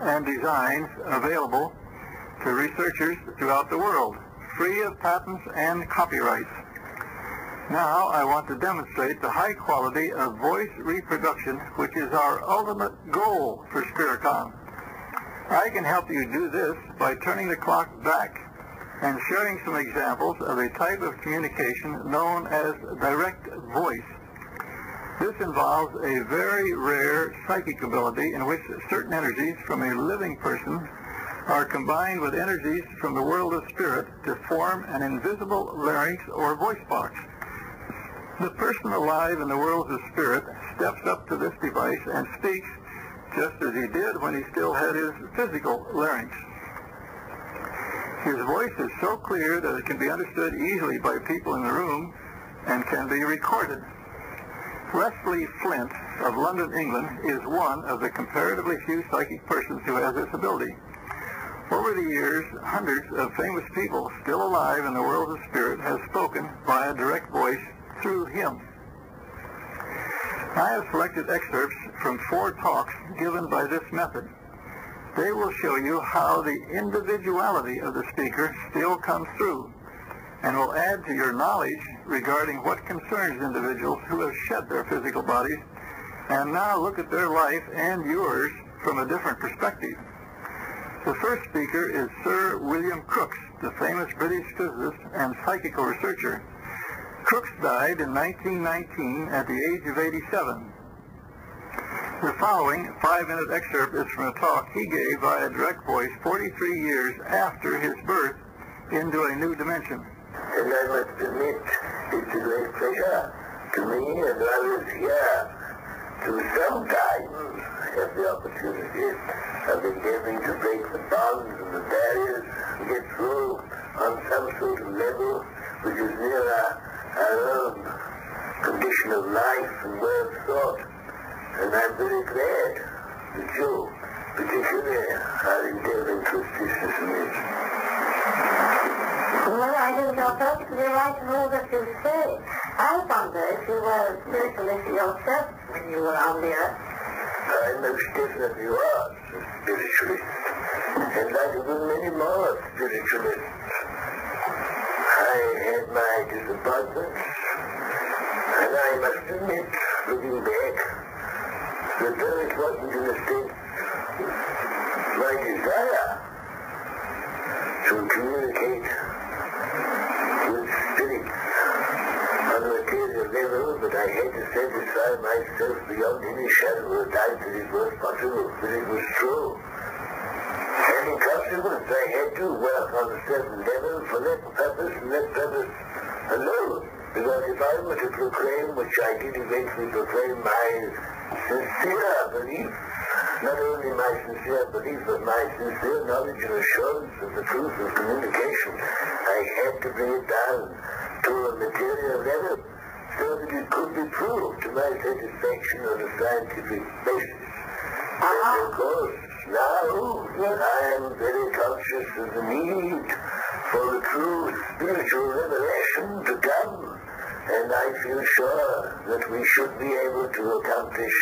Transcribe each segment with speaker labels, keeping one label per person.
Speaker 1: and designs available to researchers throughout the world, free of patents and copyrights. Now I want to demonstrate the high quality of voice reproduction, which is our ultimate goal for Spricom. I can help you do this by turning the clock back and sharing some examples of a type of communication known as direct voice. This involves a very rare psychic ability in which certain energies from a living person are combined with energies from the world of spirit to form an invisible larynx or voice box. The person alive in the world of spirit steps up to this device and speaks just as he did when he still had his physical larynx. His voice is so clear that it can be understood easily by people in the room and can be recorded. Wesley Flint of London, England, is one of the comparatively few psychic persons who has this ability. Over the years, hundreds of famous people still alive in the world of spirit have spoken via direct voice through him. I have selected excerpts from 4 talks given by this method. They will show you how the individuality of the speaker still comes through and will add to your knowledge regarding what concerns individuals who have shed their physical bodies and now look at their life and yours from a different perspective. The first speaker is Sir William Crookes, the famous British physicist and psychical researcher. Crookes died in 1919 at the age of 87. The following 5-minute excerpt is from a talk he gave via direct voice 43 years after his birth into a new dimension.
Speaker 2: And I must admit, it's a great pleasure to me and others here to sometimes have the opportunity of endeavoring to break the bonds and the barriers and get through on some sort of level which is nearer our own condition of life and way of thought. And I'm very glad that you, particularly, are endeavoring to assist us in this.
Speaker 3: Well, I think you're perfectly right in all that you say. I wonder if you were a spiritualist yourself when you were on the earth.
Speaker 2: I most definitely was a spiritualist, and like a good many more spiritualists. I had my disappointments, and I must admit, looking back, that though it wasn't in a sense my desire to communicate with spirits on a material level, but I had to satisfy myself beyond any shadow of a doubt that it was possible, that it was true. And in consequence, I had to work on a certain level for that purpose and that purpose alone. Because if I were to proclaim, which I did eventually proclaim, my sincere belief, not only my sincere belief, but my sincere knowledge and assurance of the truth of communication, I had to bring it down to a material level so that it could be proved to my satisfaction on a scientific basis. And of course, now I am very conscious of the need for a true spiritual revelation to come. And I feel sure that we should be able to accomplish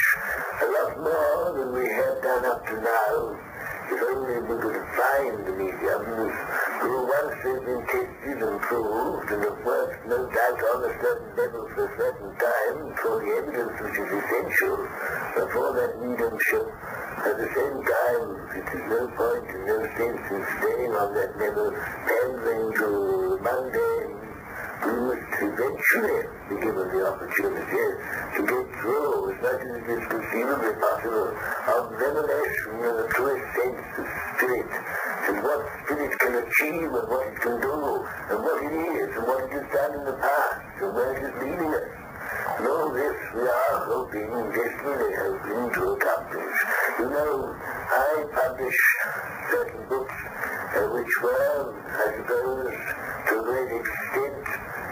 Speaker 2: a lot more than we have done up to now, if only we could find the mediums who once have been tested and proved and have worked no doubt on a certain level for a certain time for the evidence which is essential for that mediumship. At the same time, it is no point and no sense in staying on that level, pandering to mundane. We must eventually be given the opportunity to get through as much as it is conceivably possible of revelation in the truest sense of spirit, and what spirit can achieve and what it can do, and what it is, and what it has done in the past, and where it is leading us. And all this we are hoping, desperately hoping to accomplish. You know, I publish certain books which were, I suppose, to a great extent,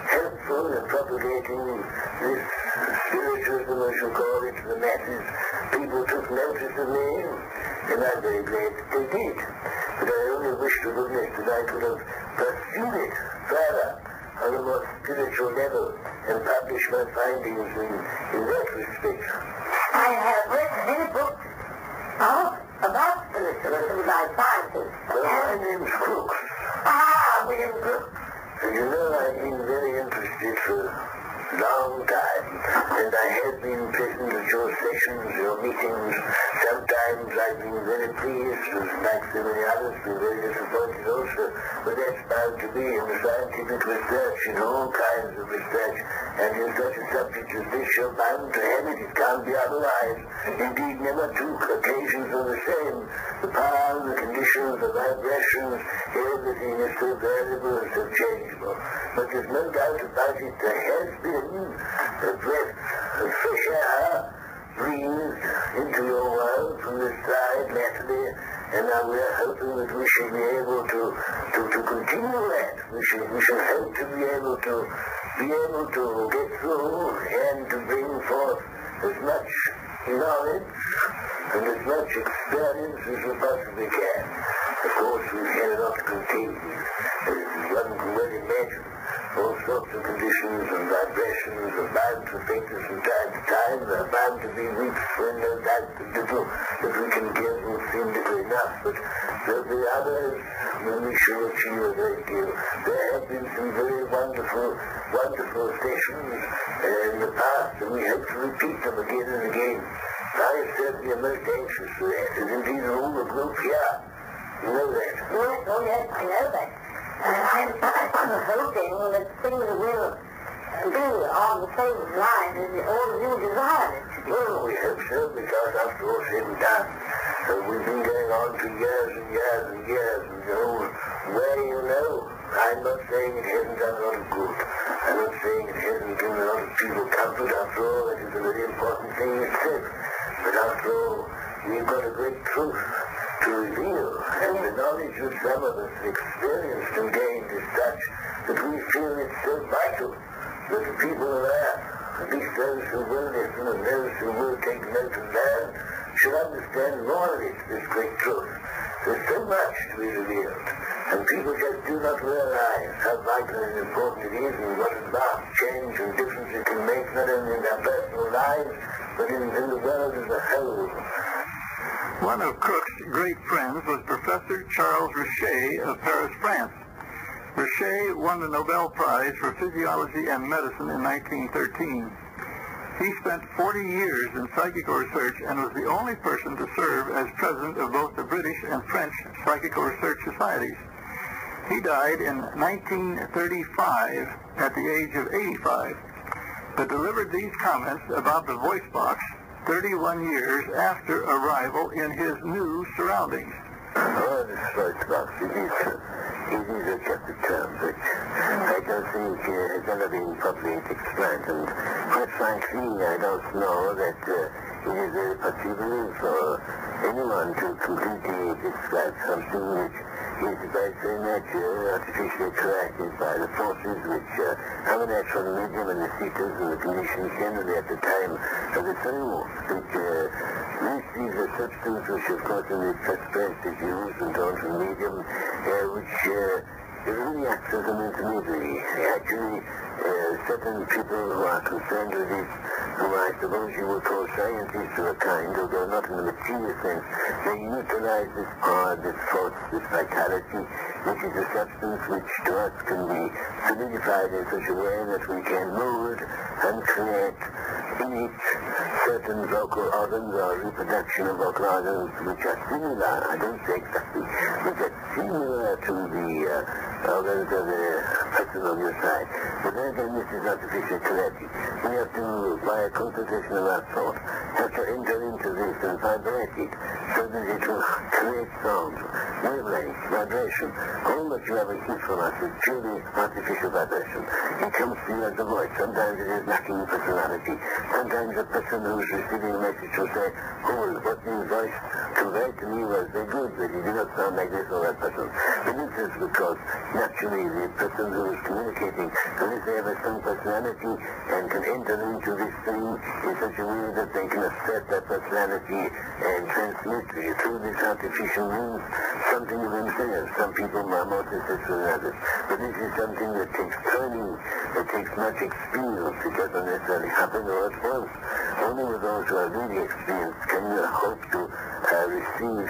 Speaker 2: helpful in propagating this spiritualism, as you call it, to the masses. People took notice of me, and I'm very glad that they did. But I only wish to goodness that I could have pursued it further on a more spiritual level and publish my findings in that respect.
Speaker 3: I have read many books about spiritualism. civilized scientists.
Speaker 2: Well, my name's Crooks.
Speaker 3: Ah, William Brooks.
Speaker 2: And you know, I've been very interested for a long time, and I have been present at your sessions, your meetings. Sometimes I've been very pleased, like so many others, been very disappointed also. But that's bound to be in the scientific research, in all kinds of research. And in such a subject as this, you're bound to have it. It can't be otherwise. Indeed, never two occasions are the same. The power, the conditions, the vibrations, everything is so variable and so changeable. But there's no doubt about it, there has been a breath of fresh air breathed into your world from this side latterly, and now we're hoping that we shall be able to continue that. We shall hope to be able to get through and to bring forth as much knowledge and as much experience as we possibly can. Of course, we've had an optical tape, as one can well imagine. All sorts of conditions and vibrations are bound to affect us from time to time. There are bound to be weeks when no doubt the little that we can get will seem little enough, but there'll be others when we shall achieve a great deal. There have been some very wonderful sessions in the past, and we hope to repeat them again and again. I certainly am most anxious for that, as indeed all the group here. You know that?
Speaker 3: Yes, oh yes, I know that. I'm hoping that things will be on the same line as all of you desire it to be.
Speaker 2: Well, we hope so, because after all said and done, we've been going on for years and years and years, and I'm not saying it hasn't done a lot of good. I'm not saying it hasn't given a lot of people comfort. After all, that is a very important thing itself. But after all, we've got a great truth to reveal, and the knowledge that some of us experienced and gained is such that we feel it's so vital that the people of Earth, at least those who will listen and those who will take note and learn, should understand more of it, this great truth. There's so much to be revealed, and people just do not realize how vital and important it is, and what a vast change and difference it can make, not only in their personal lives, but in the world as a whole.
Speaker 1: One of Crook's great friends was Professor Charles Richet of Paris, France. Richet won the Nobel Prize for Physiology and Medicine in 1913. He spent 40 years in psychical research and was the only person to serve as president of both the British and French Psychical Research Societies. He died in 1935 at the age of 85, but delivered these comments about the voice box 31 years after arrival in his new surroundings.
Speaker 2: Oh, this voice box, it is a chapter term, which I don't think has ever been properly explained, and quite frankly, I don't know that it is very possible for anyone to completely describe something which is by its very nature artificially created by the forces which have a natural medium and the seekers and the conditions generally at the time of the soul, which this is a substance which of course in the first place is used and drawn from medium, which really acts as an intermediary. Actually, certain people who are concerned with this, who I suppose you would call scientists of a kind, although not in the material sense, they utilize this power, this force, this vitality, which is a substance which to us can be solidified in such a way that we can mold and create in it certain vocal organs or reproduction of vocal organs which are similar, I don't say exactly, which are similar to the organs of the person on your side. But then again, this is artificial creative. We have to, by a concentration of our thought, have to enter into this and vibrate it so that it will create sound, wavelength, vibration. All that you ever hear from us is purely artificial vibration. It comes to you as a voice. Sometimes it is lacking in personality. Sometimes a person who is receiving a message will say, oh, what this voice conveyed to me was very good, but it did not sound like this or that person. But this is because naturally the person who is communicating, unless they have a strong personality and can enter into this thing in such a way that they can assert that personality and transmit through this artificial means something of themselves. Some people are more successful than others. But this is something that takes training, that takes much experience. It doesn't necessarily happen all at once. Only with those who are really experienced can you hope to receive